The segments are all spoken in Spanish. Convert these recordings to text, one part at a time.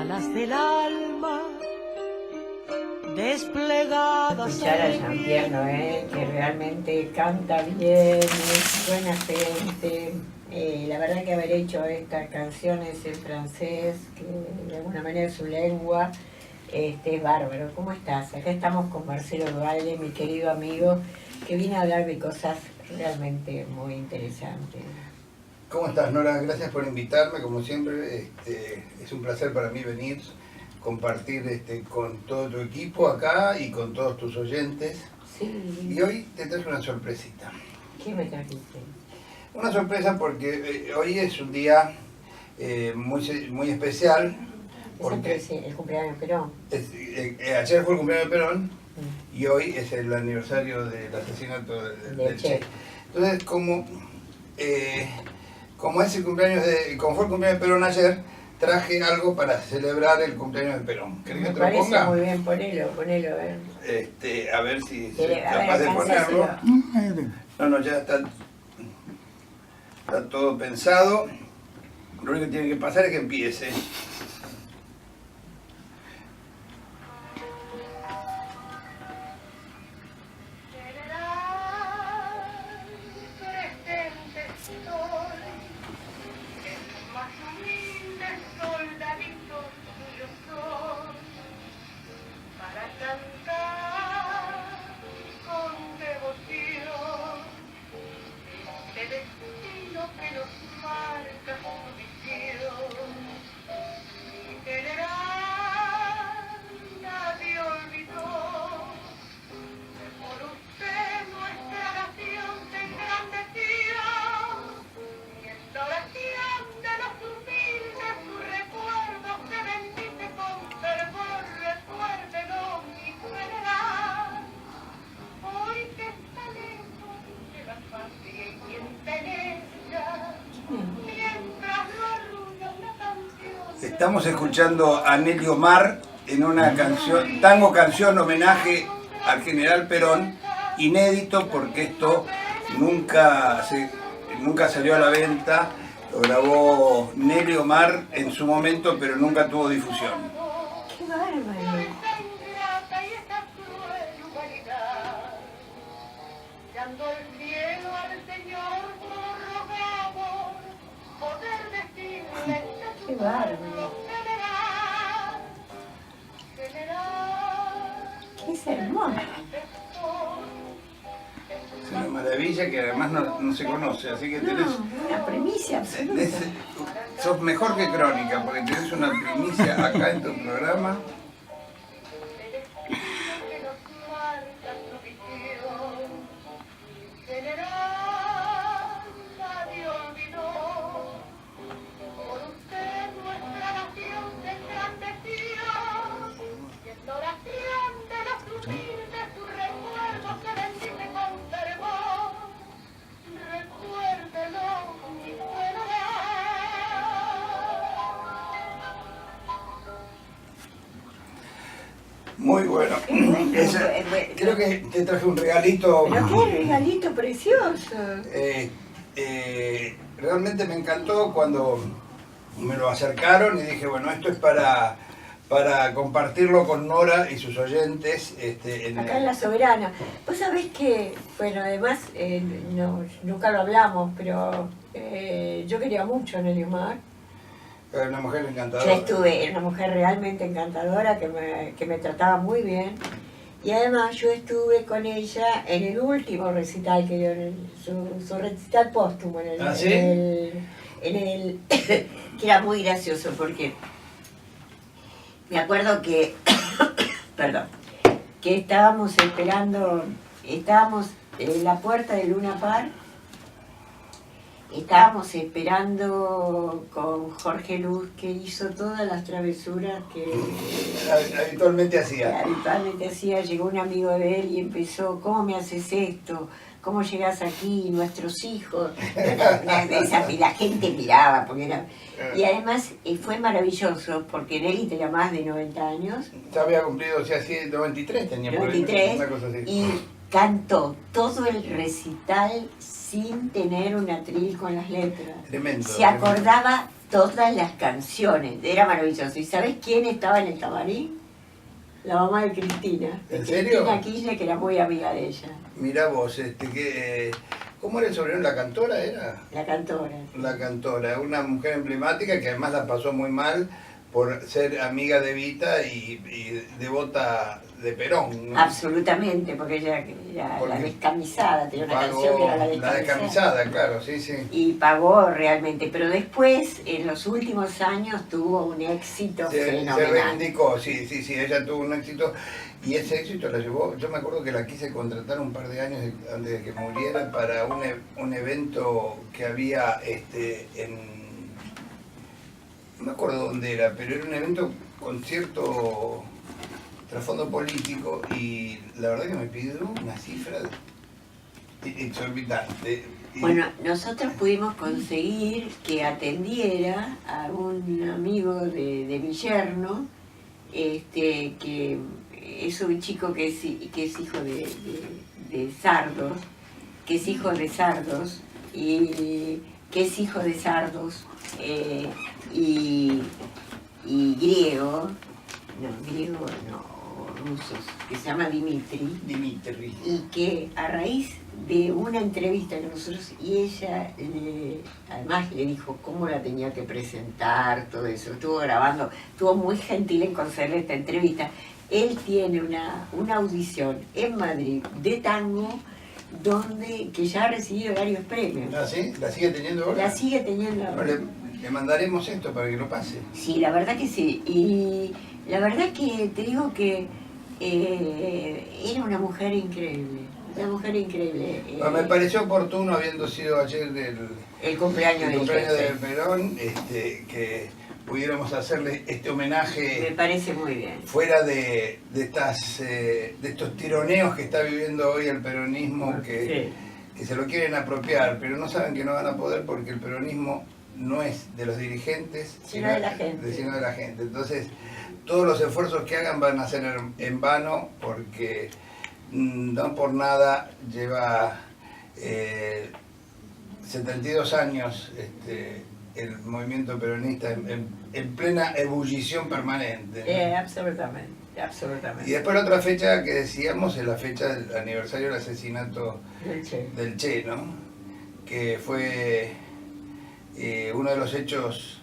alas del alma desplegadas. Escuchar a Jean-Pierre Noël, que realmente canta bien, es buena gente. La verdad que haber hecho estas canciones en francés, que de alguna manera es su lengua, es bárbaro. ¿Cómo estás? Acá estamos con Marcelo Duvalde, mi querido amigo, que viene a hablar de cosas realmente muy interesantes. ¿Cómo estás, Nora? Gracias por invitarme, como siempre. Es un placer para mí venir, compartir con todo tu equipo acá y con todos tus oyentes. Sí. Y hoy te traje una sorpresita. ¿Qué me trajiste? Una sorpresa porque hoy es un día muy especial. Porque Es el cumpleaños de Perón. Ayer fue el cumpleaños de Perón y hoy es el aniversario del asesinato del Che. Entonces, como fue el cumpleaños de Perón ayer, traje algo para celebrar el cumpleaños de Perón. ¿Querés que te lo ponga? Muy bien, ponelo, a ver. A ver si soy capaz de ponerlo. No, ya está todo pensado. Lo único que tiene que pasar es que empiece. Estamos escuchando a Nelly Omar en una canción, canción homenaje al general Perón, inédito porque esto nunca salió a la venta, lo grabó Nelly Omar en su momento, pero nunca tuvo difusión. ¡Qué bárbaro! ¡Qué bárbaro! ¡Es hermoso! Es una maravilla que además no se conoce, así que tenés... una primicia absoluta. Sos mejor que Crónica, porque tenés una primicia acá en tu programa. Muy bueno. Creo que te traje un regalito. ¡Pero qué regalito precioso! Realmente me encantó cuando me lo acercaron y dije, bueno, esto es para compartirlo con Nora y sus oyentes. Acá en La Soberana. Vos sabés que, bueno, además, nunca lo hablamos, pero yo quería mucho a Nelly Omar. Era una mujer encantadora. Era una mujer realmente encantadora que me trataba muy bien. Y además yo estuve con ella en el último recital que dio, su recital póstumo, que era muy gracioso porque me acuerdo que, perdón, que estábamos en la puerta de Luna Park. Estábamos esperando con Jorge Luz, que hizo todas las travesuras que habitualmente hacía. Llegó un amigo de él y empezó: ¿cómo me haces esto? ¿Cómo llegas aquí? Nuestros hijos. Y la gente miraba. Y además fue maravilloso, porque Nelly tenía más de 90 años. Ya había cumplido, o sea, 93 tenía. 93, una cosa así. Y cantó todo el recital sin tener un atril con las letras. Tremendo. Se acordaba todas las canciones, era maravilloso. ¿Y sabes quién estaba en el camarín? La mamá de Cristina. ¿En serio? Cristina Kirchner, que era muy amiga de ella. Mirá vos, ¿cómo era el sobrenombre? ¿La Cantora era? La cantora. La Cantora, una mujer emblemática que además la pasó muy mal por ser amiga de Evita y devota de Perón, ¿no? Absolutamente, porque ella era la descamisada, tenía una canción que era la descamisada. La descamisada, claro, sí, sí. Y pagó realmente, pero después, en los últimos años, tuvo un éxito Se fenomenal. reivindicó, sí, ella tuvo un éxito y ese éxito la llevó. Yo me acuerdo que la quise contratar un par de años antes de que muriera para un evento que había no me acuerdo dónde era, pero era un evento con cierto trasfondo político y la verdad que me pidió una cifra exorbitante. Bueno, nosotros pudimos conseguir que atendiera a un amigo de mi yerno, que es un chico que es hijo de Sardos, que es hijo de Sardos, y que es hijo de Sardos, y griego, rusos, que se llama Dimitri, y que a raíz de una entrevista que nosotros, y ella además le dijo cómo la tenía que presentar, todo eso, estuvo grabando, estuvo muy gentil en concederle esta entrevista. Él tiene una audición en Madrid de tango, que ya ha recibido varios premios. ¿Ah, sí? ¿La sigue teniendo ahora? La sigue teniendo ahora. Le mandaremos esto para que lo pase. Sí, la verdad que sí. Y la verdad que te digo que era una mujer increíble. Una mujer increíble. Me pareció oportuno, habiendo sido ayer el cumpleaños de Perón, que pudiéramos hacerle este homenaje. Me parece muy bien. Fuera de estos tironeos que está viviendo hoy el peronismo, que se lo quieren apropiar, pero no saben que no van a poder porque el peronismo no es de los dirigentes, sino de la gente. Sino de la gente. Entonces, todos los esfuerzos que hagan van a ser en vano porque no por nada lleva 72 años el movimiento peronista en plena ebullición permanente, ¿no? Absolutamente, absolutamente. Y después la otra fecha que decíamos es la fecha del aniversario del asesinato del Che, ¿no? Que fue uno de los hechos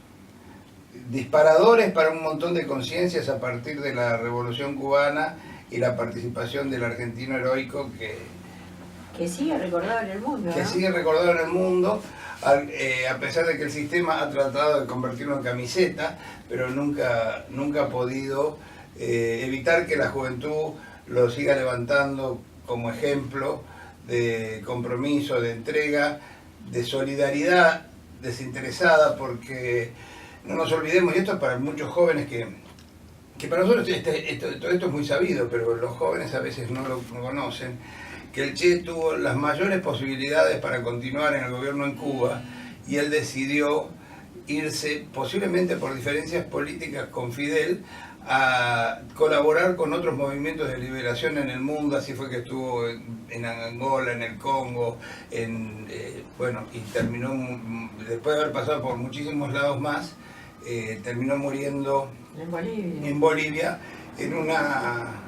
disparadores para un montón de conciencias a partir de la Revolución Cubana y la participación del argentino heroico que sigue recordado en el mundo, que ¿no? sigue recordado en el mundo, a pesar de que el sistema ha tratado de convertirlo en camiseta, pero nunca ha podido evitar que la juventud lo siga levantando como ejemplo de compromiso, de entrega, de solidaridad desinteresada, porque no nos olvidemos, y esto es para muchos jóvenes que para nosotros todo esto es muy sabido, pero los jóvenes a veces no lo conocen, que el Che tuvo las mayores posibilidades para continuar en el gobierno en Cuba y él decidió irse, posiblemente por diferencias políticas con Fidel, a colaborar con otros movimientos de liberación en el mundo. Así fue que estuvo en Angola, en el Congo, y terminó, después de haber pasado por muchísimos lados más, terminó muriendo en Bolivia en una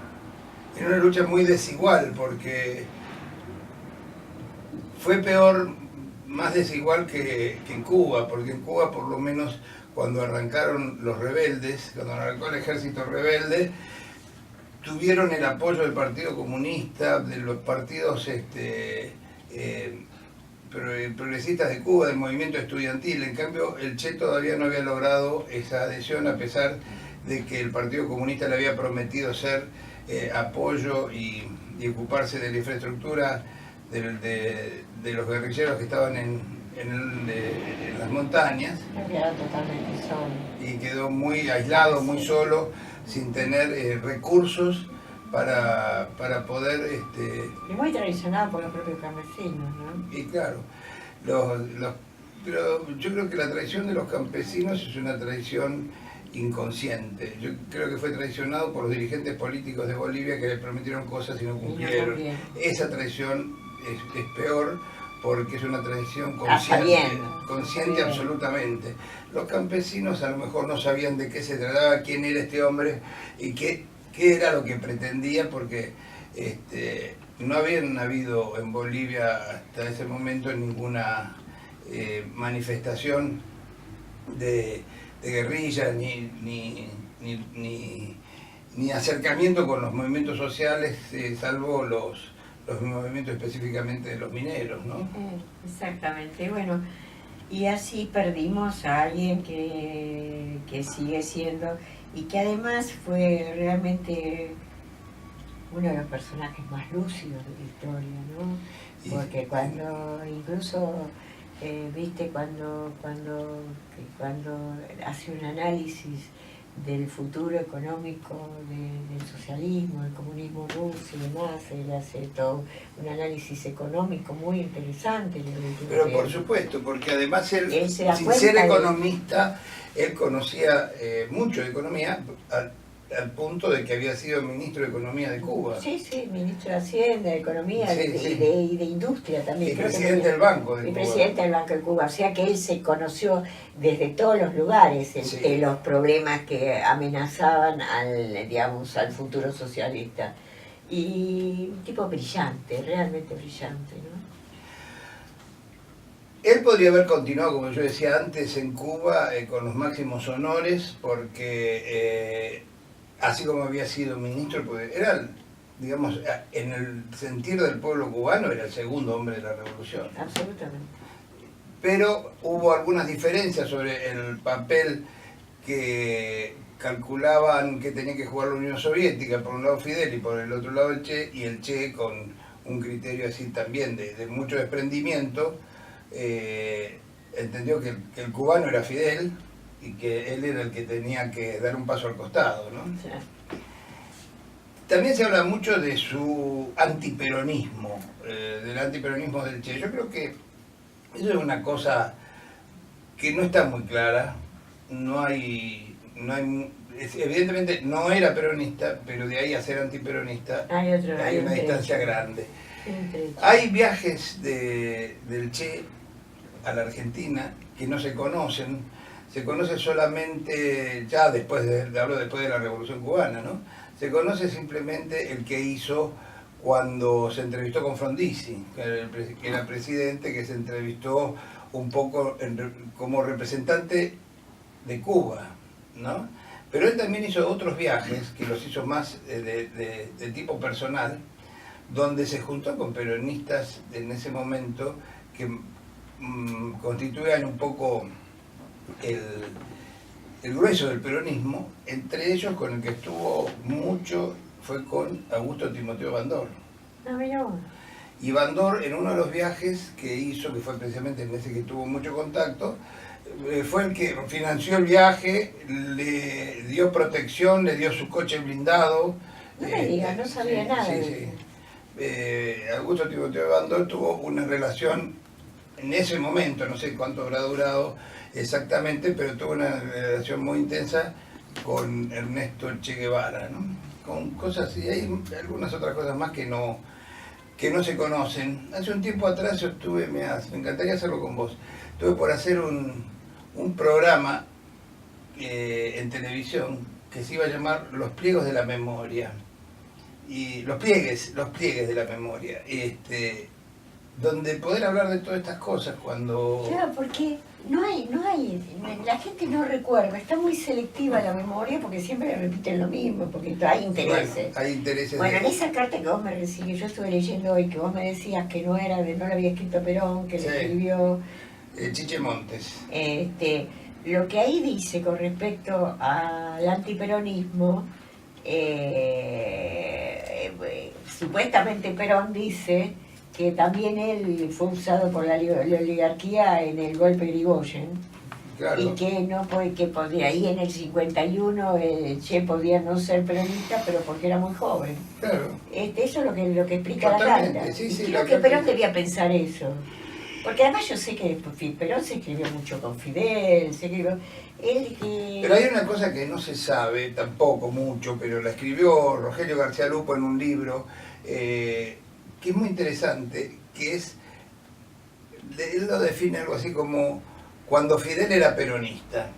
lucha muy desigual, porque fue peor, más desigual que en Cuba, porque en Cuba por lo menos cuando arrancaron los rebeldes, cuando arrancó el ejército rebelde, tuvieron el apoyo del Partido Comunista, de los partidos progresistas de Cuba, del movimiento estudiantil. En cambio, el Che todavía no había logrado esa adhesión, a pesar de que el Partido Comunista le había prometido ser apoyo y ocuparse de la infraestructura de los guerrilleros que estaban en las montañas. Quedó totalmente solo. Y quedó muy aislado, muy solo, sin tener recursos para poder... Y muy traicionado por los propios campesinos, ¿no? Y claro, pero yo creo que la traición de los campesinos es una traición inconsciente. Yo creo que fue traicionado por los dirigentes políticos de Bolivia que le prometieron cosas y no cumplieron. Esa traición es peor porque es una tradición A sabiendas. consciente absolutamente. Los campesinos a lo mejor no sabían de qué se trataba, quién era este hombre y qué era lo que pretendía, porque no habían habido en Bolivia hasta ese momento ninguna manifestación de guerrilla ni acercamiento con los movimientos sociales, salvo los movimientos específicamente de los mineros, ¿no? Exactamente, bueno, y así perdimos a alguien que sigue siendo, y que además fue realmente uno de los personajes más lúcidos de la historia, ¿no? Porque cuando, incluso, viste, cuando hace un análisis del futuro económico del socialismo, del comunismo ruso y demás, él hace todo un análisis económico muy interesante. Pero por supuesto, porque además él se da sin cuenta ser economista, él conocía mucho de economía, al punto de que había sido ministro de Economía de Cuba. Sí, ministro de Hacienda, de Economía, sí, y de Industria también. Y presidente del Banco de Cuba. Presidente del Banco de Cuba, o sea que él se conoció desde todos los lugares los problemas que amenazaban al futuro socialista. Y un tipo brillante, realmente brillante, ¿no? Él podría haber continuado, como yo decía antes, en Cuba con los máximos honores, porque así como había sido ministro, pues era, digamos, en el sentido del pueblo cubano, era el segundo hombre de la revolución. Absolutamente. Pero hubo algunas diferencias sobre el papel que calculaban que tenía que jugar la Unión Soviética, por un lado Fidel y por el otro lado el Che, y el Che con un criterio así también de mucho desprendimiento, entendió que el cubano era Fidel y que él era el que tenía que dar un paso al costado, ¿no? Sí. También se habla mucho de su antiperonismo, del antiperonismo del Che. Yo creo que eso es una cosa que no está muy clara. Evidentemente no era peronista, pero de ahí a ser antiperonista hay una distancia grande. Hay viajes del Che a la Argentina que no se conocen. Se conoce solamente, ya hablo después de la Revolución Cubana, ¿no? Se conoce simplemente el que hizo cuando se entrevistó con Frondizi, que era presidente, que se entrevistó un poco como representante de Cuba, ¿no? Pero él también hizo otros viajes, que los hizo más de tipo personal, donde se juntó con peronistas en ese momento que constituían un poco el grueso del peronismo. Entre ellos, con el que estuvo mucho fue con Augusto Timoteo Bandor. Y Bandor, en uno de los viajes que hizo, que fue precisamente en ese que tuvo mucho contacto, fue el que financió el viaje, le dio protección, le dio su coche blindado. No me digas, no sabía nada. Sí. Augusto Timoteo Bandor tuvo una relación en ese momento, no sé cuánto habrá durado exactamente, pero tuvo una relación muy intensa con Ernesto Che Guevara, ¿no? Con cosas, y hay algunas otras cosas más que no se conocen. Hace un tiempo atrás yo estuve, me encantaría hacerlo con vos, estuve por hacer un programa en televisión que se iba a llamar Los Pliegos de la Memoria, y los pliegues de la memoria, donde poder hablar de todas estas cosas cuando... Claro, porque no hay, la gente no recuerda, está muy selectiva la memoria porque siempre repiten lo mismo, porque hay intereses. Bueno, hay intereses. Bueno, en esa carta que vos me recibís, yo estuve leyendo hoy, que vos me decías que no la había escrito Perón, que le escribió... Chiche Montes. Lo que ahí dice con respecto al antiperonismo, supuestamente Perón dice que también él fue usado por la oligarquía en el golpe de Irigoyen. Claro. Y que no que podía, ahí en el 51 el Che podía no ser peronista, pero porque era muy joven. Claro. Eso es lo que explica la carta. Sí, y creo que Perón debía pensar eso. Porque además yo sé que Perón se escribió mucho con Fidel, Pero hay una cosa que no se sabe tampoco mucho, pero la escribió Rogelio García Lupo en un libro que es muy interesante, que es él lo define algo así como cuando Fidel era peronista.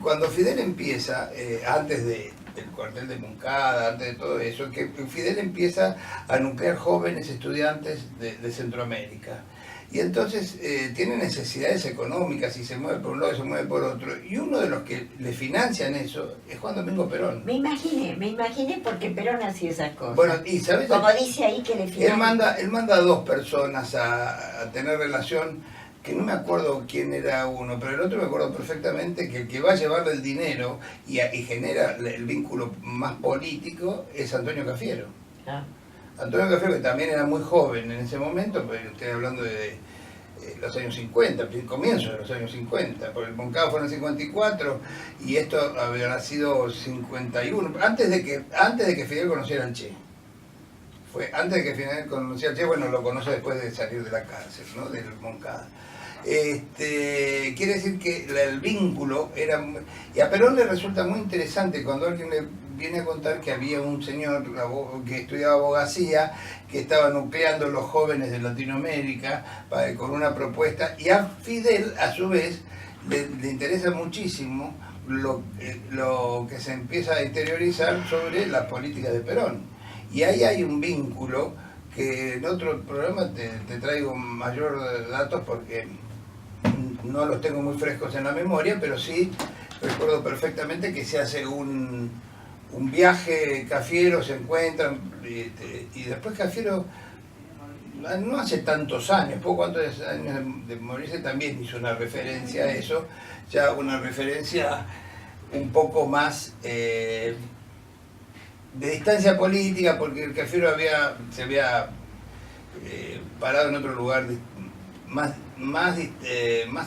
Cuando Fidel empieza, antes del cuartel de Moncada, antes de todo eso, que Fidel empieza a nuclear jóvenes estudiantes de Centroamérica. Y entonces tiene necesidades económicas y se mueve por un lado y se mueve por otro. Y uno de los que le financian eso es Juan Domingo Perón. Me imaginé porque Perón hacía esas cosas. Bueno, y ¿sabes? Como dice ahí que le financian. Él manda a dos personas a tener relación, que no me acuerdo quién era uno, pero el otro me acuerdo perfectamente que el que va a llevarle el dinero y genera el vínculo más político es Antonio Cafiero. Ah. Antonio Cafiero, que también era muy joven en ese momento, pero estoy hablando de los años 50, comienzo de los años 50, porque el Moncada fue en el 54 y esto habrá sido 51, antes de que Fidel conociera al Che. Fue antes de que Fidel conociera al Che, bueno, lo conoce después de salir de la cárcel, ¿no? Del Moncada. Quiere decir que el vínculo era... Y a Perón le resulta muy interesante cuando alguien le viene a contar que había un señor que estudiaba abogacía, que estaba nucleando los jóvenes de Latinoamérica con una propuesta, y a Fidel, a su vez, le interesa muchísimo lo que se empieza a interiorizar sobre las políticas de Perón. Y ahí hay un vínculo que en otro programa te traigo mayor datos porque no los tengo muy frescos en la memoria, pero sí recuerdo perfectamente que se hace un viaje, Cafiero se encuentran, y después Cafiero, no hace tantos años, poco antes de morirse, también hizo una referencia a eso, ya una referencia un poco más de distancia política, porque el Cafiero se había parado en otro lugar más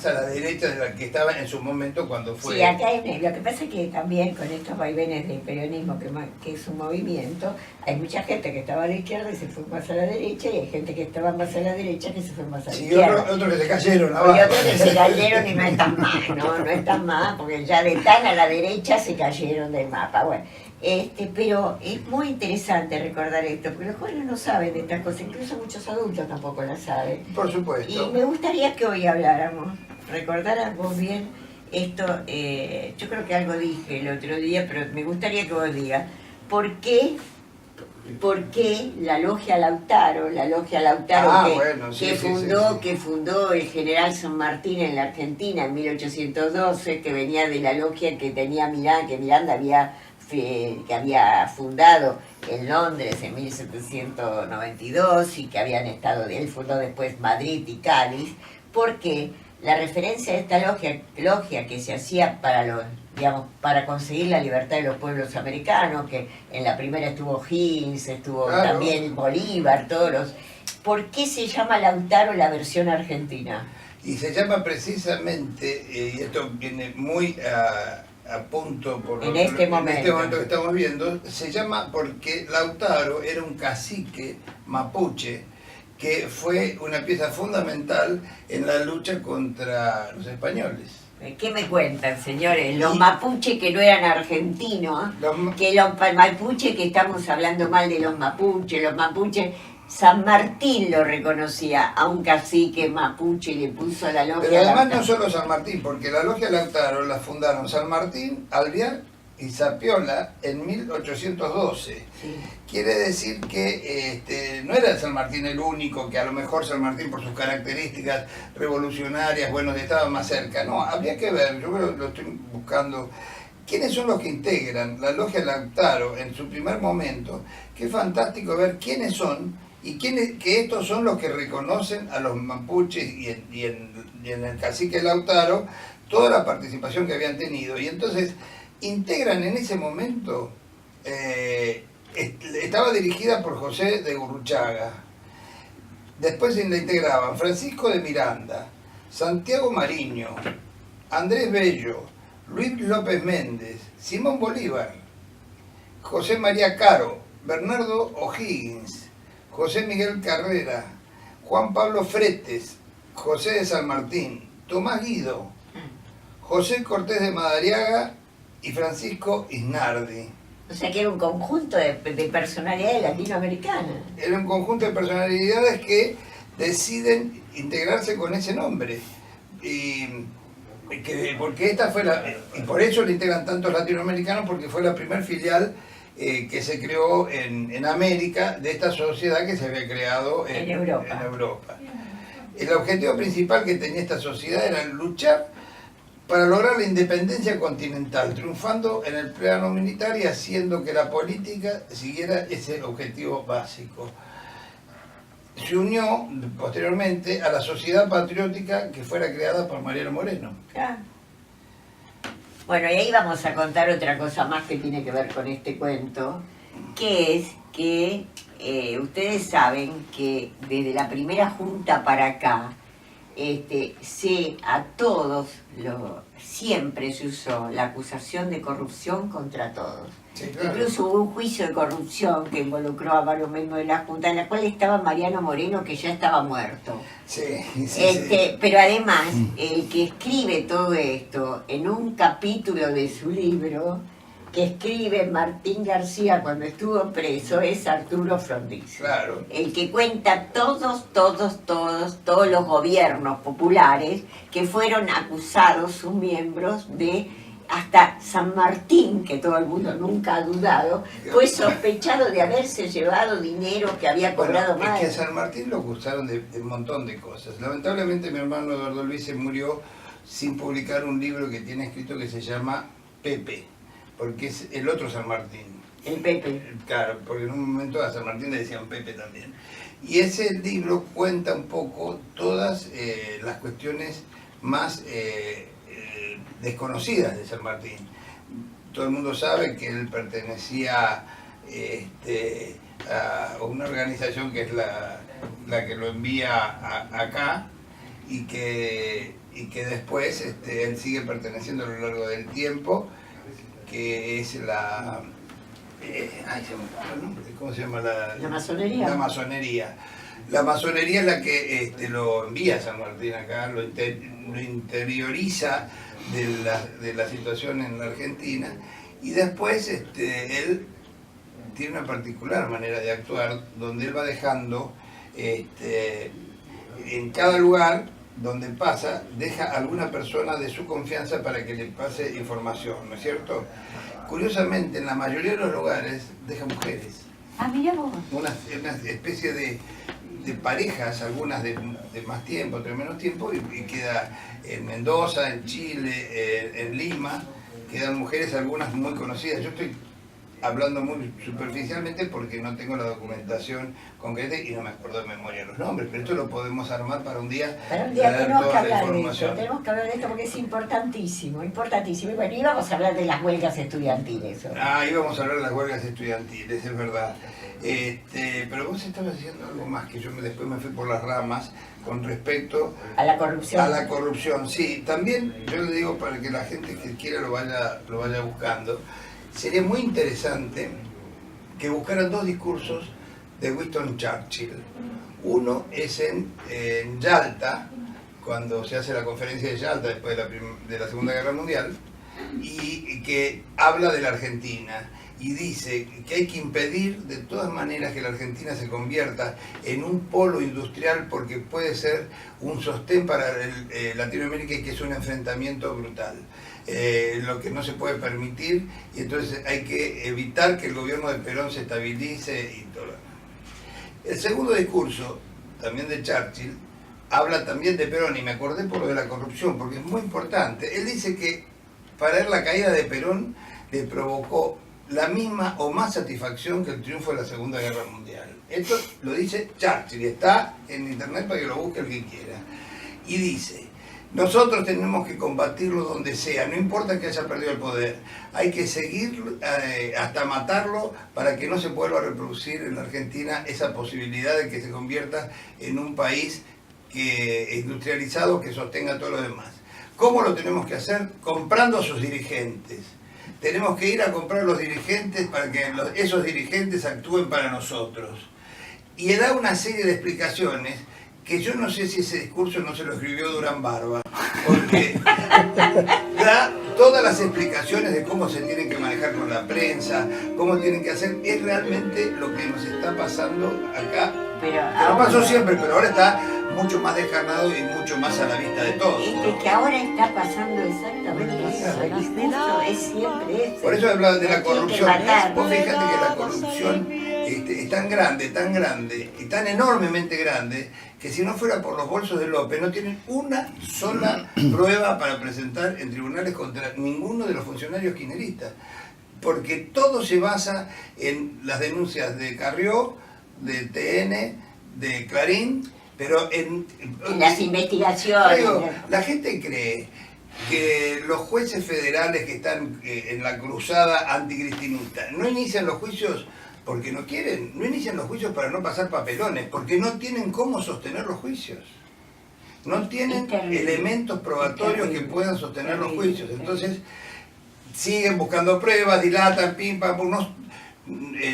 a la derecha de la que estaba en su momento cuando fue... Sí, acá lo que pasa es que también con estos vaivenes del peronismo, que es un movimiento, hay mucha gente que estaba a la izquierda y se fue más a la derecha, y hay gente que estaba más a la derecha que se fue más a la izquierda. Y otros que se cayeron abajo. Y otros que se cayeron y no están más, no están más, porque ya de tan a la derecha se cayeron del mapa. Bueno, pero es muy interesante recordar esto, porque los jóvenes no saben de estas cosas, incluso muchos adultos tampoco las saben. Por supuesto. Y me gustaría que hoy habláramos, recordáramos bien esto. Yo creo que algo dije el otro día, pero me gustaría que vos digas, ¿por qué la logia Lautaro que fundó el general San Martín en la Argentina en 1812, que venía de la logia que tenía que Miranda que había fundado en Londres en 1792 y que habían estado, él fundó después Madrid y Cádiz, porque la referencia de esta logia que se hacía para conseguir la libertad de los pueblos americanos, que en la primera estuvo Higgins, estuvo claro, también Bolívar, todos los... ¿Por qué se llama Lautaro la versión argentina? Y se llama precisamente, y esto viene muy a punto en este momento que estamos viendo, se llama porque Lautaro era un cacique mapuche que fue una pieza fundamental en la lucha contra los españoles. ¿Qué me cuentan, señores? Los mapuches que no eran argentinos, que los mapuches que estamos hablando mal de los mapuches, San Martín lo reconocía a un cacique mapuche y le puso la logia. Pero además no solo San Martín, porque la logia Lautaro la fundaron San Martín, Alvear y Zapiola en 1812. Sí. Quiere decir que no era San Martín el único, que a lo mejor San Martín por sus características revolucionarias, bueno, estaba más cerca. No, habría que ver, yo creo que lo estoy buscando. ¿Quiénes son los que integran la logia Lautaro en su primer momento? Qué fantástico ver quiénes son y que estos son los que reconocen a los mapuches y en el cacique Lautaro toda la participación que habían tenido. Y entonces integran en ese momento, estaba dirigida por José de Gurruchaga, después se la integraban Francisco de Miranda, Santiago Mariño, Andrés Bello, Luis López Méndez, Simón Bolívar, José María Caro, Bernardo O'Higgins, José Miguel Carrera, Juan Pablo Fretes, José de San Martín, Tomás Guido, José Cortés de Madariaga y Francisco Isnardi. O sea que era un conjunto de personalidades latinoamericanas. Era un conjunto de personalidades que deciden integrarse con ese nombre. Porque esta fue y por eso le integran tantos latinoamericanos, porque fue la primer filial que se creó en América de esta sociedad que se había creado en Europa. El objetivo principal que tenía esta sociedad era luchar para lograr la independencia continental, triunfando en el plano militar y haciendo que la política siguiera ese objetivo básico. Se unió posteriormente a la Sociedad Patriótica que fuera creada por Mariano Moreno. Ah. Bueno, y ahí vamos a contar otra cosa más que tiene que ver con este cuento, que es que ustedes saben que desde la primera junta para acá, a todos siempre se usó la acusación de corrupción contra todos. Sí, claro. Incluso hubo un juicio de corrupción que involucró a varios miembros de la Junta, en la cual estaba Mariano Moreno, que ya estaba muerto. Sí, sí. Pero además, el que escribe todo esto en un capítulo de su libro, que escribe Martín García cuando estuvo preso, es Arturo Frondizi. Claro. El que cuenta todos los gobiernos populares que fueron acusados sus miembros de, hasta San Martín, que todo el mundo nunca ha dudado, fue sospechado de haberse llevado dinero que había cobrado mal. Es que a San Martín lo acusaron de un montón de cosas. Lamentablemente mi hermano Eduardo Luis se murió sin publicar un libro que tiene escrito que se llama Pepe, porque es el otro San Martín. El Pepe. Claro, porque en un momento a San Martín le decían Pepe también. Y ese libro cuenta un poco todas las cuestiones más desconocidas de San Martín. Todo el mundo sabe que él pertenecía a una organización que es la que lo envía acá y que después él sigue perteneciendo a lo largo del tiempo, que es la... se me fue el nombre. ¿Cómo se llama? La masonería. La masonería. La masonería es la que lo envía a San Martín acá, lo interioriza de la situación en la Argentina, y después él tiene una particular manera de actuar, donde él va dejando en cada lugar donde pasa, deja alguna persona de su confianza para que le pase información, ¿no es cierto? Curiosamente, en la mayoría de los lugares deja mujeres. Ah, mira vos. Una especie de parejas, algunas de más tiempo, otras de menos tiempo, y queda en Mendoza, en Chile, en Lima, quedan mujeres, algunas muy conocidas. Yo estoy hablando muy superficialmente porque no tengo la documentación concreta y no me acuerdo de memoria los nombres, pero esto lo podemos armar para un día. Para un día tenemos que hablar de esto, porque es importantísimo, importantísimo. Y bueno, íbamos a hablar de las huelgas estudiantiles. Íbamos a hablar de las huelgas estudiantiles, es verdad. Pero vos estabas diciendo algo más, que yo después me fui por las ramas con respecto a la corrupción. A la corrupción, sí. También yo le digo, para que la gente que quiera lo vaya buscando, sería muy interesante que buscaran dos discursos de Winston Churchill. Uno es en Yalta, cuando se hace la conferencia de Yalta después de la Segunda Guerra Mundial, y que habla de la Argentina y dice que hay que impedir de todas maneras que la Argentina se convierta en un polo industrial, porque puede ser un sostén para Latinoamérica, y que es un enfrentamiento brutal. Lo que no se puede permitir, y entonces hay que evitar que el gobierno de Perón se estabilice y todo lo demás. El segundo discurso, también de Churchill, habla también de Perón, y me acordé por lo de la corrupción, porque es muy importante. Él dice que para él la caída de Perón le provocó la misma o más satisfacción que el triunfo de la Segunda Guerra Mundial. Esto lo dice Churchill, y está en internet para que lo busque el que quiera. Y dice: nosotros tenemos que combatirlo donde sea, no importa que haya perdido el poder. Hay que seguir hasta matarlo para que no se vuelva a reproducir en la Argentina esa posibilidad de que se convierta en un país industrializado que sostenga todo lo demás. ¿Cómo lo tenemos que hacer? Comprando a sus dirigentes. Tenemos que ir a comprar a los dirigentes para que esos dirigentes actúen para nosotros. Y él da una serie de explicaciones que yo no sé si ese discurso no se lo escribió Durán Barba, porque da todas las explicaciones de cómo se tienen que manejar con la prensa, cómo tienen que hacer. Es realmente lo que nos está pasando acá. Pero no pasó siempre, pero ahora está mucho más descarnado y mucho más a la vista de todos. Es que ahora está pasando exactamente eso. El discurso es siempre ese. Por eso hablaba de la Tiene que corrupción. matar. Vos fíjate que la corrupción es tan grande y tan enormemente grande que si no fuera por los bolsos de López no tienen una sola prueba para presentar en tribunales contra ninguno de los funcionarios kirchneristas. Porque todo se basa en las denuncias de Carrió, de TN, de Clarín, pero en las investigaciones. Creo, la gente cree que los jueces federales que están en la cruzada anticristinista no inician los juicios porque no quieren, no inician los juicios para no pasar papelones, porque no tienen cómo sostener los juicios. No tienen elementos probatorios que puedan sostener los juicios. Entonces, siguen buscando pruebas, dilatan, pim, pam, pum.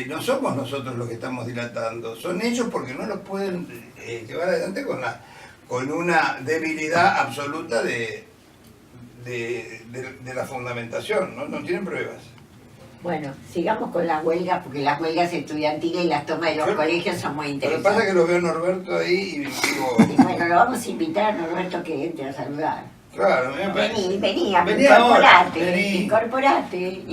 No somos nosotros los que estamos dilatando, son ellos porque no los pueden llevar adelante con una debilidad absoluta de la fundamentación, no tienen pruebas. Bueno, sigamos con las huelgas, porque las huelgas estudiantiles y las tomas de los colegios son muy Lo que interesantes. pasa es que lo veo a Norberto ahí y digo, Y bueno, lo vamos a invitar a Norberto que entre a saludar. claro, me parece. Vení, ahora, vení. incorporate.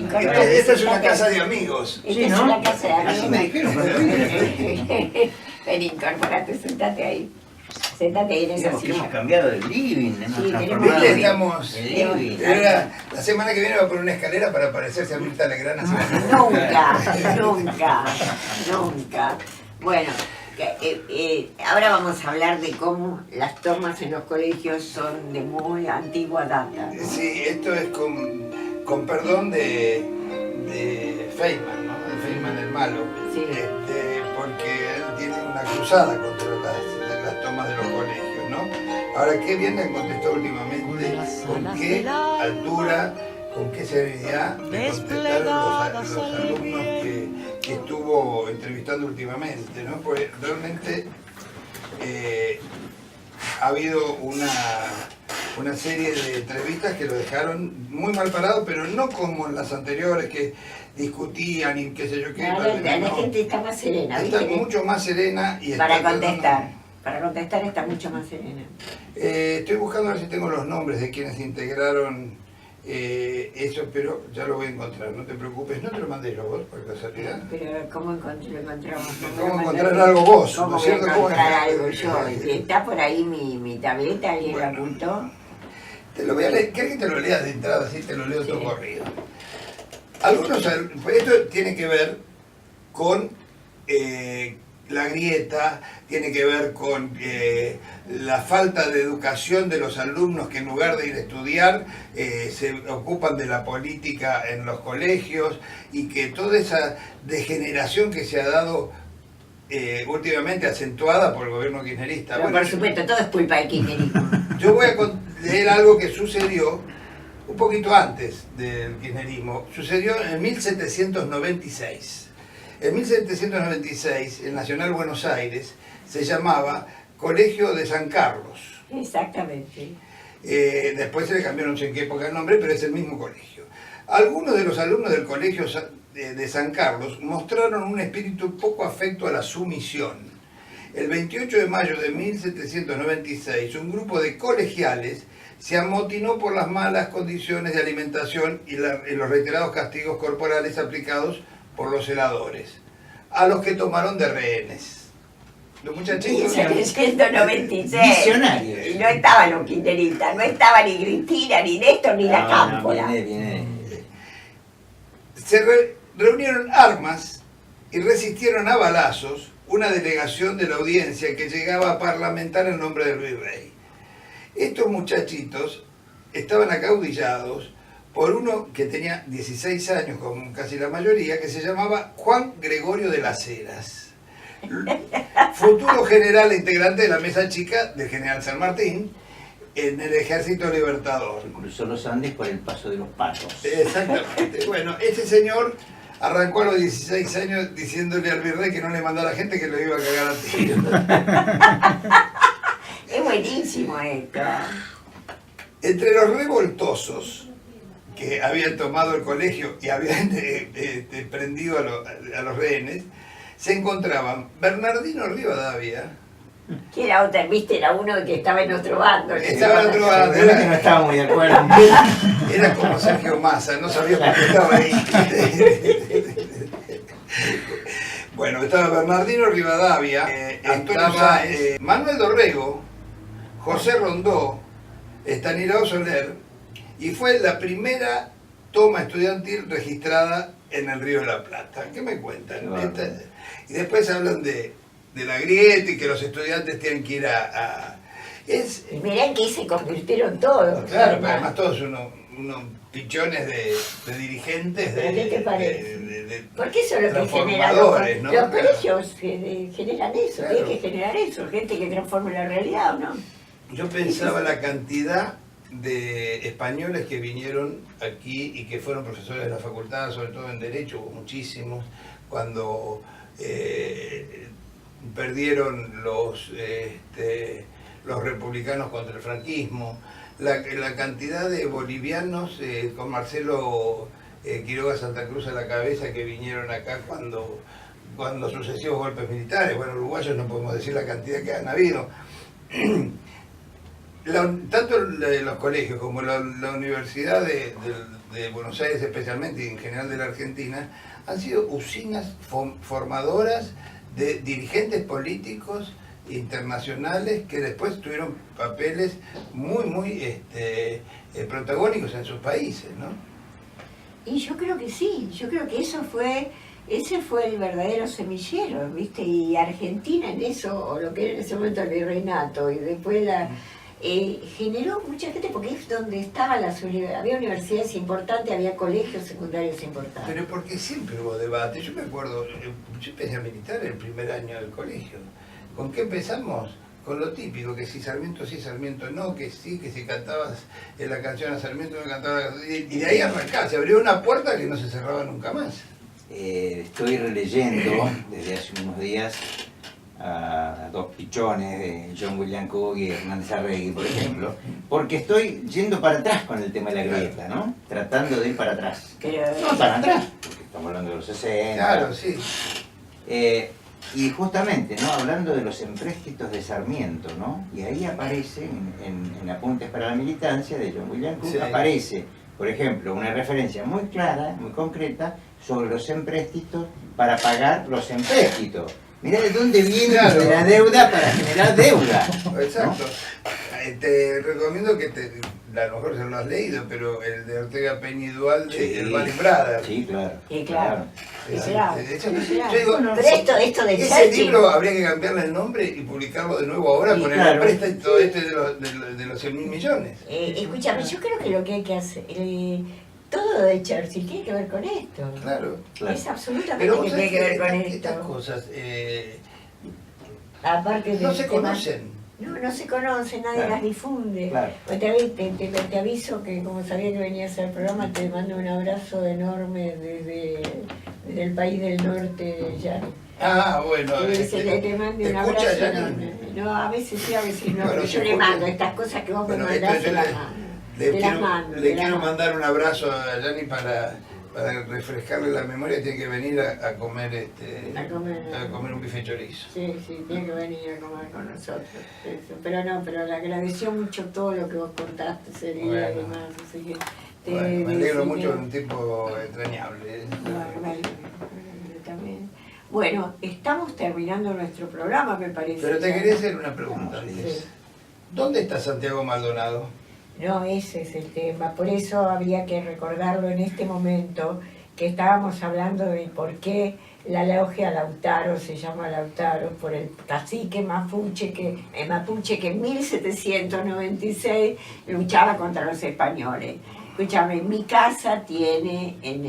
Esta es una casa de amigos. Esta es una casa de Así me amigos. dijeron. Vení, incorporate, sentate ahí. Sentate ahí en esa Digamos que silla. hemos cambiado de living, hemos Sí, transformado Viste, estamos. el living. La semana que viene va a poner una escalera para parecerse a Mirta Legrand. Así. Nunca. Bueno, ahora vamos a hablar de cómo las tomas en los colegios son de muy antigua data, ¿no? Sí, esto es con perdón de Feynman, ¿no? De Feynman el malo. Sí. Porque él tiene una cruzada contra las tomas de los colegios, ¿no? Ahora, qué bien le han contestado últimamente, con qué altura, con qué severidad le contestaron los alumnos que estuvo entrevistando últimamente, ¿no? Pues realmente ha habido una serie de entrevistas que lo dejaron muy mal parado, pero no como en las anteriores que discutían y qué sé yo qué. La gente está más serena, Está ¿viste? mucho más serena y Para está contestar. Para contestar está mucho más serena. estoy buscando a ver si tengo los nombres de quienes integraron eso, pero ya lo voy a encontrar, no te preocupes. No te lo mandé yo vos, por casualidad. Pero ¿cómo lo encontramos? ¿Cómo encontrar algo vos? ¿Cómo ¿No es voy a cierto? ¿Cómo encontrar es? algo yo? Está por ahí mi tableta, alguien la Bueno. apuntó. Te lo voy a leer. ¿Querés que te lo lea de entrada? Así te lo leo todo Sí. corrido. Esto tiene que ver con la grieta, tiene que ver con la falta de educación de los alumnos que en lugar de ir a estudiar se ocupan de la política en los colegios y que toda esa degeneración que se ha dado últimamente acentuada por el gobierno kirchnerista. Pero Bueno, por supuesto, todo es culpa del kirchnerismo. yo voy a leer algo que sucedió un poquito antes del kirchnerismo. Sucedió en 1796. En 1796, el Nacional Buenos Aires se llamaba Colegio de San Carlos. Exactamente. Después se le cambiaron no sé en qué época el nombre, pero es el mismo colegio. Algunos de los alumnos del Colegio de San Carlos mostraron un espíritu poco afecto a la sumisión. El 28 de mayo de 1796, un grupo de colegiales se amotinó por las malas condiciones de alimentación y los reiterados castigos corporales aplicados por los celadores, a los que tomaron de rehenes. Los muchachitos... 1796. Visionarios. Y no estaban los kirchneristas, no estaba ni Cristina, ni Néstor, ni la Cámpora. Viene. Se reunieron armas y resistieron a balazos una delegación de la audiencia que llegaba a parlamentar en nombre del virrey. Estos muchachitos estaban acaudillados por uno que tenía 16 años, como casi la mayoría, que se llamaba Juan Gregorio de las Heras, futuro general e integrante de la mesa chica del general San Martín en el Ejército Libertador. Cruzó los Andes por el paso de los patos. Exactamente. Bueno, este señor arrancó a los 16 años diciéndole al virrey que no le mandara gente que lo iba a cagar a tiro. Es buenísimo esto. Entre los revoltosos que habían tomado el colegio y habían prendido a los rehenes, se encontraban Bernardino Rivadavia, Que era otra, viste, era uno que estaba en otro bando. Estaba en otro bando. Creo que no estaba muy de acuerdo. Era como Sergio Massa, no sabía por qué estaba ahí. Bueno, estaba Bernardino Rivadavia, estaba Manuel Dorrego, José Rondó, Estanislao Soler, y fue la primera toma estudiantil registrada en el Río de la Plata. ¿Qué me cuentan? Claro. Y después hablan de la grieta y que los estudiantes tienen que ir Y mirá en que se convirtieron todos. Claro, pero además todos unos pichones de dirigentes. ¿Pero qué te parece? Porque eso es lo que genera transformadores, ¿no? los colegios generan eso, Claro. tienen que generar eso, gente que transforme la realidad, ¿o no? Yo pensaba la cantidad de españoles que vinieron aquí y que fueron profesores de la facultad, sobre todo en Derecho, hubo muchísimos, cuando perdieron los republicanos contra el franquismo, la cantidad de bolivianos con Marcelo Quiroga Santa Cruz a la cabeza que vinieron acá cuando sucesivos golpes militares. Bueno, uruguayos no podemos decir la cantidad que han habido. Tanto los colegios como la Universidad de Buenos Aires especialmente y en general de la Argentina han sido usinas formadoras de dirigentes políticos internacionales que después tuvieron papeles muy protagónicos en sus países, ¿no? Y yo creo que sí, yo creo que ese fue el verdadero semillero, ¿viste? Y Argentina en eso, o lo que era en ese momento el virreinato, y después generó mucha gente porque es donde estaban había universidades importantes, había colegios secundarios importantes. Pero porque siempre hubo debate. Yo me acuerdo, yo empecé a militar el primer año del colegio. ¿Con qué empezamos? Con lo típico, que si Sarmiento sí, Sarmiento no, que sí, que si cantabas la canción a Sarmiento no cantabas, y de ahí arrancás, se abrió una puerta que no se cerraba nunca más. Estoy releyendo desde hace unos días a dos pichones de John William Cook y Hernández Arregui, por ejemplo, porque estoy yendo para atrás con el tema de la grieta, ¿no? Tratando de ir para atrás. No para atrás, porque estamos hablando de los 60. Claro, sí. Y justamente, ¿no? Hablando de los empréstitos de Sarmiento, ¿no? Y ahí aparece, en Apuntes para la Militancia de John William Cook, Sí. aparece, por ejemplo, una referencia muy clara, muy concreta, sobre los empréstitos para pagar los empréstitos. Mirá de dónde viene Claro. la deuda para generar deuda. Exacto. Te recomiendo que a lo mejor se lo has leído, pero el de Ortega Peña y Dualde, Sí. el Bali Brother. Sí, claro. Y claro. Sí, Y claro, de hecho, y claro. yo digo, Pero esto de ese Churchill, libro habría que cambiarle el nombre y publicarlo de nuevo ahora Sí, con claro. el préstamo de los 100.000 millones. escúchame, yo creo que lo que hay que hacer, todo de Churchill tiene que ver con esto. Claro. Claro. Es absolutamente Pero que vos tiene sabés que ver con estas esto. cosas Aparte no del se tema- conocen. No se conocen, nadie Claro. las difunde. Claro. Pues te aviso que como sabía que venías al programa, te mando un abrazo enorme desde el país del norte, ya. Ah, bueno. Te mando un escucha, abrazo Yanni? enorme. No, a veces sí, a veces no, Bueno, pero se yo le escucha. mando estas cosas que vos me Bueno, mandás, esto te yo las le- mando. Le Te las mando, quiero te las mando. mandar un abrazo a Yanni para refrescarle la memoria. Tiene que venir a comer A comer. a comer un bife chorizo. Sí, tiene que venir a comer con nosotros. Eso. Pero le agradeció mucho todo lo que vos contaste ese día y Bueno. demás. Así que Bueno, me alegro deseé- mucho de un tipo entrañable. Bueno, también. Bueno, estamos terminando nuestro programa, me parece. Pero te ya. quería hacer una pregunta. Sí. ¿Dónde está Santiago Maldonado? No, ese es el tema. Por eso habría que recordarlo en este momento, que estábamos hablando de por qué la logia Lautaro se llama Lautaro, por el cacique mapuche que en 1796 luchaba contra los españoles. Escúchame, mi casa tiene, en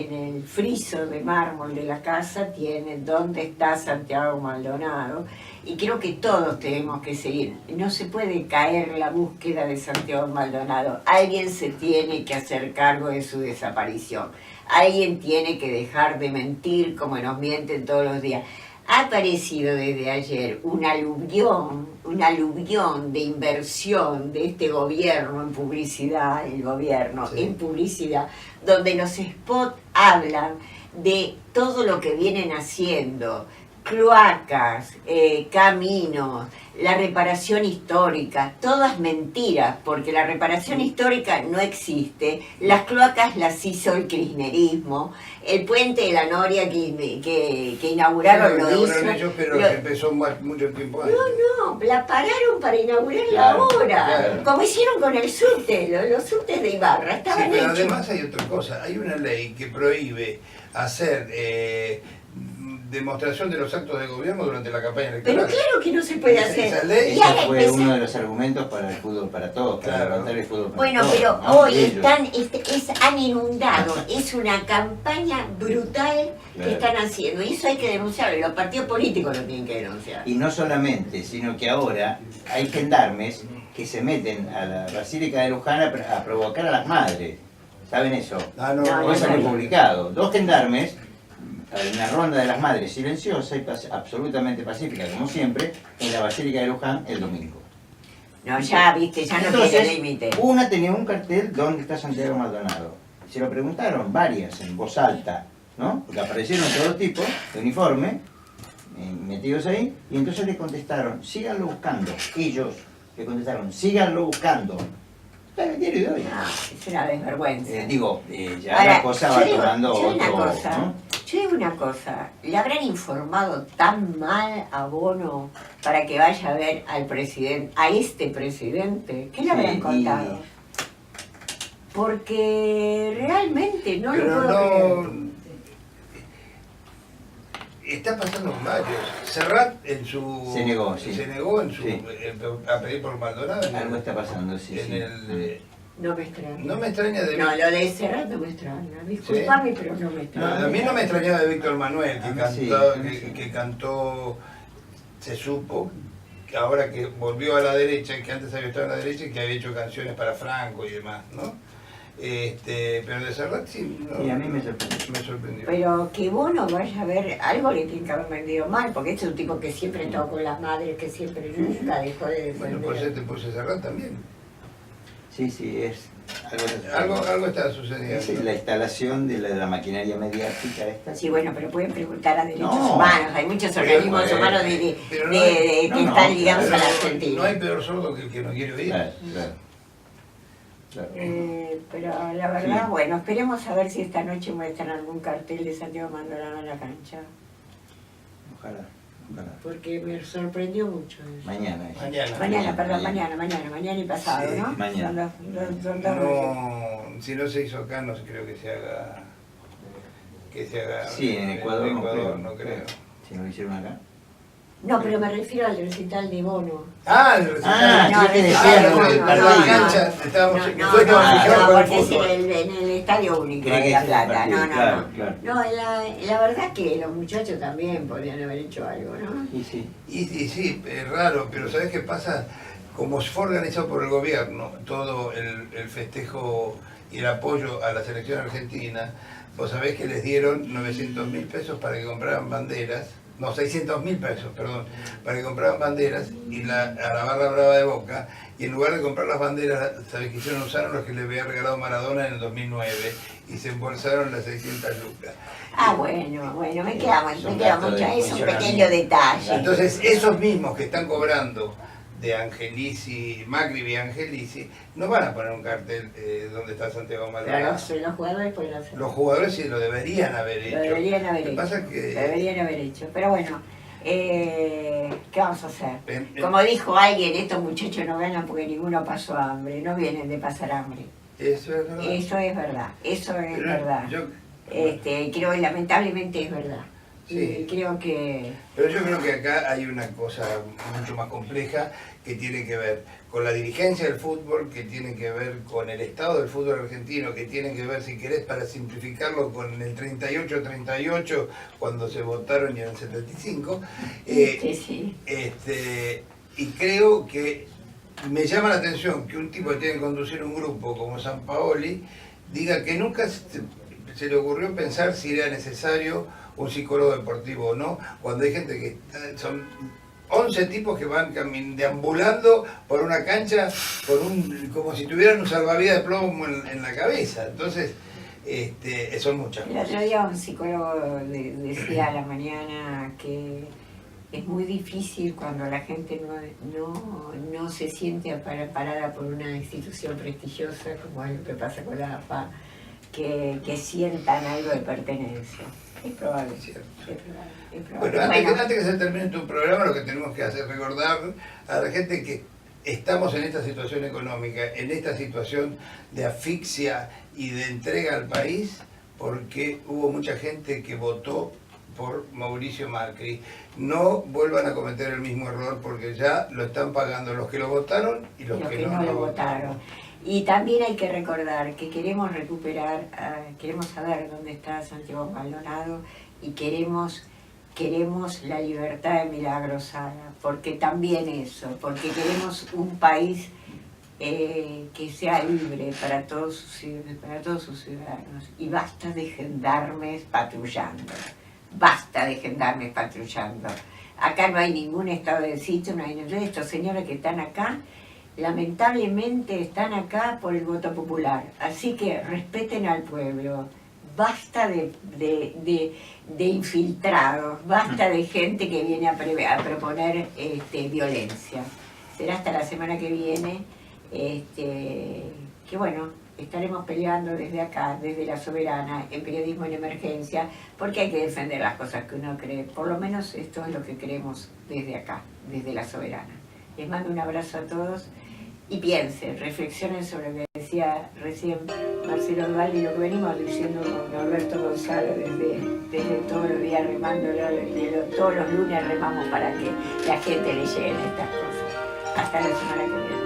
el friso de mármol de la casa, tiene dónde está Santiago Maldonado, y creo que todos tenemos que seguir. No se puede caer la búsqueda de Santiago Maldonado. Alguien se tiene que hacer cargo de su desaparición. Alguien tiene que dejar de mentir como nos mienten todos los días. Ha aparecido desde ayer un aluvión de inversión de este gobierno en publicidad, Sí. en publicidad, donde los spots hablan de todo lo que vienen haciendo cloacas, caminos, la reparación histórica, todas mentiras, porque la reparación histórica no existe, las cloacas las hizo el kirchnerismo, el puente de la Noria que inauguraron lo hizo... ellos, pero empezó mucho tiempo antes. No, la pararon para inaugurarla Claro, ahora, claro. como hicieron con el subte, los subtes de Ibarra, Sí, estaban pero hechos. además hay otra cosa, hay una ley que prohíbe hacer demostración de los actos de gobierno durante la campaña electoral. Pero claro que no se puede Esa hacer. ley- Y Ese ahora fue empezó- uno de los argumentos para el fútbol para todos, para Claro. levantar el fútbol para Bueno, todos. pero ¿no? hoy Ellos. han inundado, es una campaña brutal que Claro. están haciendo, y eso hay que denunciarlo, y los partidos políticos lo tienen que denunciar. Y no solamente, sino que ahora hay gendarmes que se meten a la Basílica de Luján a provocar a las madres. ¿Saben eso? Ah, no, No, no, Hoy no salió sabía. publicado. 2 gendarmes, en una ronda de las madres silenciosa y absolutamente pacífica, como siempre, en la Basílica de Luján el domingo. No, ya, viste, ya no Entonces, tiene límite. una tenía un cartel, ¿dónde está Santiago Maldonado? Se lo preguntaron varias en voz alta, ¿no? Porque aparecieron todos tipos de uniforme, metidos ahí, y entonces le contestaron, síganlo buscando. Ellos le contestaron, síganlo buscando. Está en el diario de hoy. No, es una desvergüenza. Ya Ahora, la cosa va yo digo- tomando yo digo otro, una cosa, ¿no? Yo digo una cosa, ¿le habrán informado tan mal a Bono para que vaya a ver al presidente, a este presidente? ¿Qué le habrán Sí, contado? Porque realmente no lo pero puedo creer. no... Está pasando con varios. Serrat en su... Se negó, sí. Se negó en su, Sí. a pedir por Maldonado. Algo está pasando, sí, en sí. el, No me extraña. no me extraña de... No, lo de Serrat no me extraña. Disculpame, pero no me No, extraña. a mí no me extrañaba de Víctor Manuel, que A mí cantó, sí, a mí que, sí. que cantó, se supo, que ahora que volvió a la derecha, que antes había estado en la derecha y que había hecho canciones para Franco y demás, ¿no? Pero de Serrat sí, no, Y a mí me sorprendió. me sorprendió. Pero que Bono vaya a ver, algo le tiene que haber vendido mal, porque este es un tipo que siempre ha estado con las madres, que siempre nunca dejó de Bueno, defender. por Serrat también. Sí, sí, es Algo está sucediendo. Es la instalación de la maquinaria mediática esta. Sí, bueno, pero pueden preguntar a derechos No. humanos, hay muchos Pero, organismos humanos pero que no, están ligados Pero a la Argentina. no hay peor sordo que el que no quiere oír. Claro, claro. Pero la verdad, Sí. bueno, esperemos a ver si esta noche muestran algún cartel de Santiago Maldonado en la cancha, Ojalá, ojalá. porque me sorprendió mucho eso. Mañana. Mañana y pasado, Sí, ¿no? mañana. Son dos veces. No, si no se hizo acá, no creo que se haga. Sí, en Ecuador, no creo. Si no lo hicieron acá. No, pero me refiero al recital de Bono. Ah, el recital. Ah, no, ¿qué te no, decía? no, Lo del no, partido. la cancha, estábamos, No, nosotros estábamos no, fijados con el porque es fútbol. en el estadio único Cree de que La es el Plata. partido, No, claro, no. claro. No, la verdad que los muchachos también podrían haber hecho algo, ¿no? Y sí. Y sí, es raro, pero ¿sabes qué pasa? Como fue organizado por el gobierno, todo el festejo y el apoyo a la selección argentina, vos sabés que les dieron 900.000 pesos para que compraran banderas, no, 600.000 pesos, perdón, para que compraran banderas y a la barra brava de Boca, y en lugar de comprar las banderas, ¿sabés qué hicieron? Usaron los que le había regalado Maradona en el 2009 y se embolsaron las 600 lucas. Ah, bueno, me queda Son mucho, gastos de es un pequeño funcionamiento. detalle. Entonces, esos mismos que están cobrando de Angelici, Macri y Angelici, no van a poner un cartel donde está Santiago Pero Maldonado. los jugadores pueden hacerlo. Los jugadores sí lo deberían haber hecho. Lo deberían haber Lo que hecho. pasa es que Lo deberían haber hecho. Pero bueno, ¿qué vamos a hacer? en- Como dijo alguien, estos muchachos no ganan porque ninguno pasó hambre, no vienen de pasar hambre. eso es verdad. Eso es verdad, eso es Pero verdad. yo- Creo que lamentablemente es verdad. Sí. Y creo que... Pero yo creo que acá hay una cosa mucho más compleja que tiene que ver con la dirigencia del fútbol, que tiene que ver con el estado del fútbol argentino, que tiene que ver, si querés, para simplificarlo, con el 38-38, cuando se votaron y en el 75. sí. Y creo que me llama la atención que un tipo que tiene que conducir un grupo como Sampaoli diga que nunca se le ocurrió pensar si era necesario un psicólogo deportivo o no, cuando hay gente que son 11 tipos que van deambulando por una cancha como si tuvieran un salvavidas de plomo en la cabeza. Entonces, son muchas El otro cosas. día un psicólogo decía a la mañana que es muy difícil cuando la gente no se siente parada por una institución prestigiosa, como es lo que pasa con la AFA, que sientan algo de pertenencia. Es probable. Es cierto. Es probable, es Bueno, probable. antes que se termine tu programa, lo que tenemos que hacer es recordar a la gente que estamos en esta situación económica, en esta situación de asfixia y de entrega al país, porque hubo mucha gente que votó por Mauricio Macri. No vuelvan a cometer el mismo error, porque ya lo están pagando los que lo votaron y los que no lo votaron. Y también hay que recordar que queremos recuperar, queremos saber dónde está Santiago Maldonado y queremos la libertad de Milagro Sala, porque también eso, porque queremos un país que sea libre para todos sus ciudadanos. Y basta de gendarmes patrullando, basta de gendarmes patrullando. Acá no hay ningún estado de sitio, no hay nada. Estos señores que están acá, lamentablemente están acá por el voto popular, así que respeten al pueblo. Basta de infiltrados, basta de gente que viene a proponer violencia. Será hasta la semana que viene, que bueno, estaremos peleando desde acá, desde La Soberana, en Periodismo en Emergencia, porque hay que defender las cosas que uno cree. Por lo menos esto es lo que creemos desde acá, desde La Soberana. Les mando un abrazo a todos y piensen, reflexionen sobre lo que decía recién Marcelo Osvaldo y lo que venimos diciendo con Norberto Gonzalo desde todos los días remando, todos los lunes remamos para que la gente le lleguen estas cosas. Hasta la semana que viene.